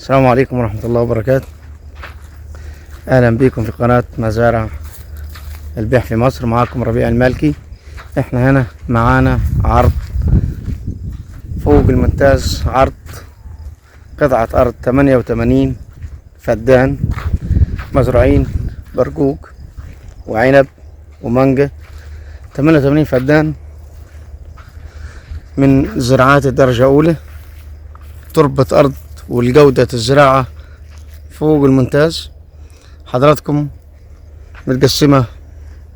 السلام عليكم ورحمة الله وبركاته. أهلا بكم في قناة مزارع البيع في مصر. معاكم ربيع المالكي. احنا هنا معانا عرض فوق الممتاز، عرض قطعة أرض 88 فدان مزروعين برقوق وعنب ومانجا. 88 فدان من زراعات الدرجة أولى، تربة أرض والجودة الزراعة فوق الممتاز. حضراتكم متقسمة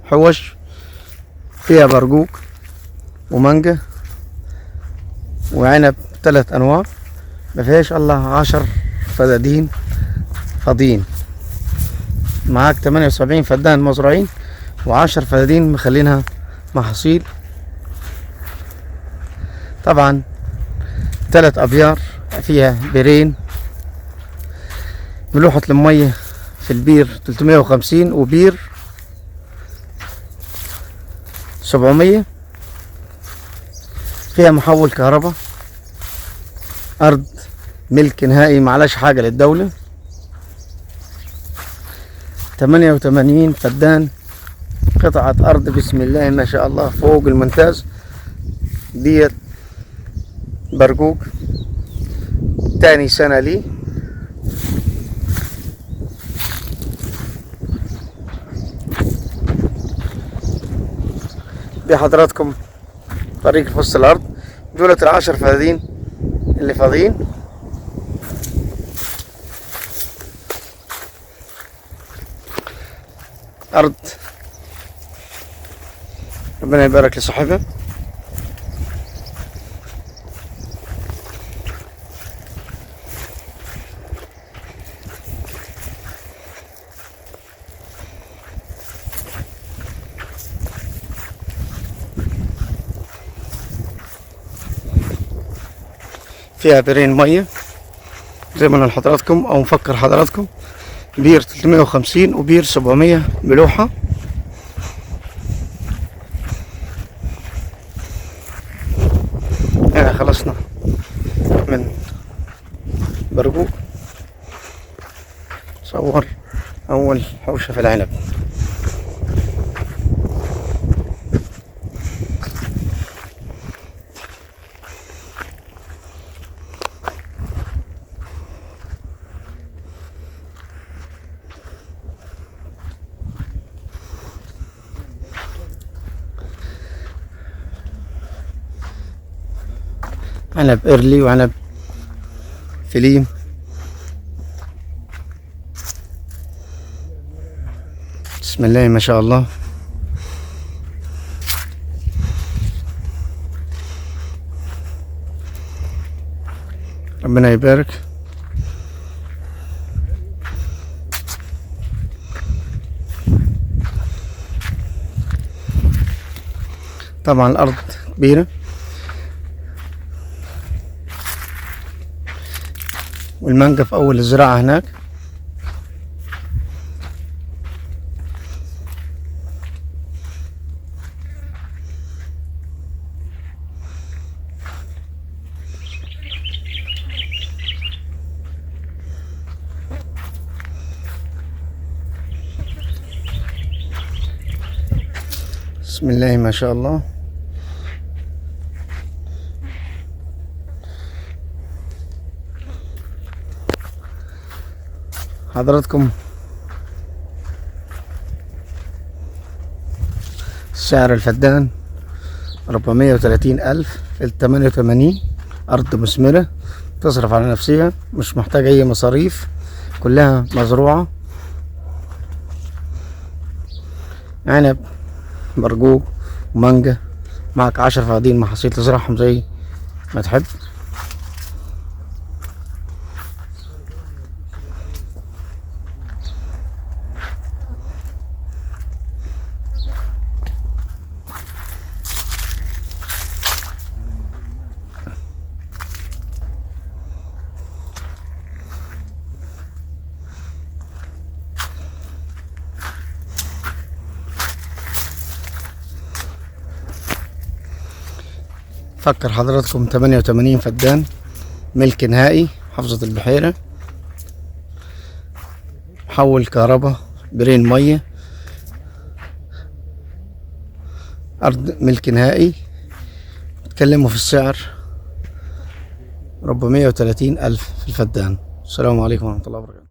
حوش فيها برقوق ومانجا وعنب 3 أنواع، مفيهاش الله 10 فدادين فاضيين. معاك 78 فدان مزروعين و10 فدادين مخلينها محاصيل. طبعا 3 أبيار فيها بيرين، ملوحة المية في البير 350 وبير 700. فيها محول كهرباء. أرض ملك نهائي معلاش حاجة للدولة. 88 فدان قطعة أرض بسم الله ما شاء الله فوق الممتاز. ديت برقوق تاني سنة لي. بحضراتكم طريق في وسط الأرض. دولة 10 فدادين اللي فاضيين. أرض ربنا يبارك لصاحبها. فيها بيرين مية زي ما انا لحضراتكم او مفكر حضراتكم. بير 350 وبير 700 ملوحة. هنا خلصنا من برقوق. صور اول حوشة في العنب. عنب إرلي وعنب فليم. بسم الله ما شاء الله. ربنا يبارك. طبعا الأرض كبيرة والمانجا في أول الزراعة هناك. بسم الله ما شاء الله. حضراتكم سعر الفدان 430,000 ل88. أرض مثمرة تصرف على نفسها، مش محتاجة أي مصاريف، كلها مزروعة. عنب برقوق ومانجا. معك 10 فدادين محاصيل تزرعهم زي ما تحب. فكر حضراتكم 88 فدان ملك نهائي، محافظة البحيرة. محول كهرباء، بيرين مية، أرض ملك نهائي. اتكلموا في السعر 430,000 في الفدان. السلام عليكم ورحمة الله وبركاته.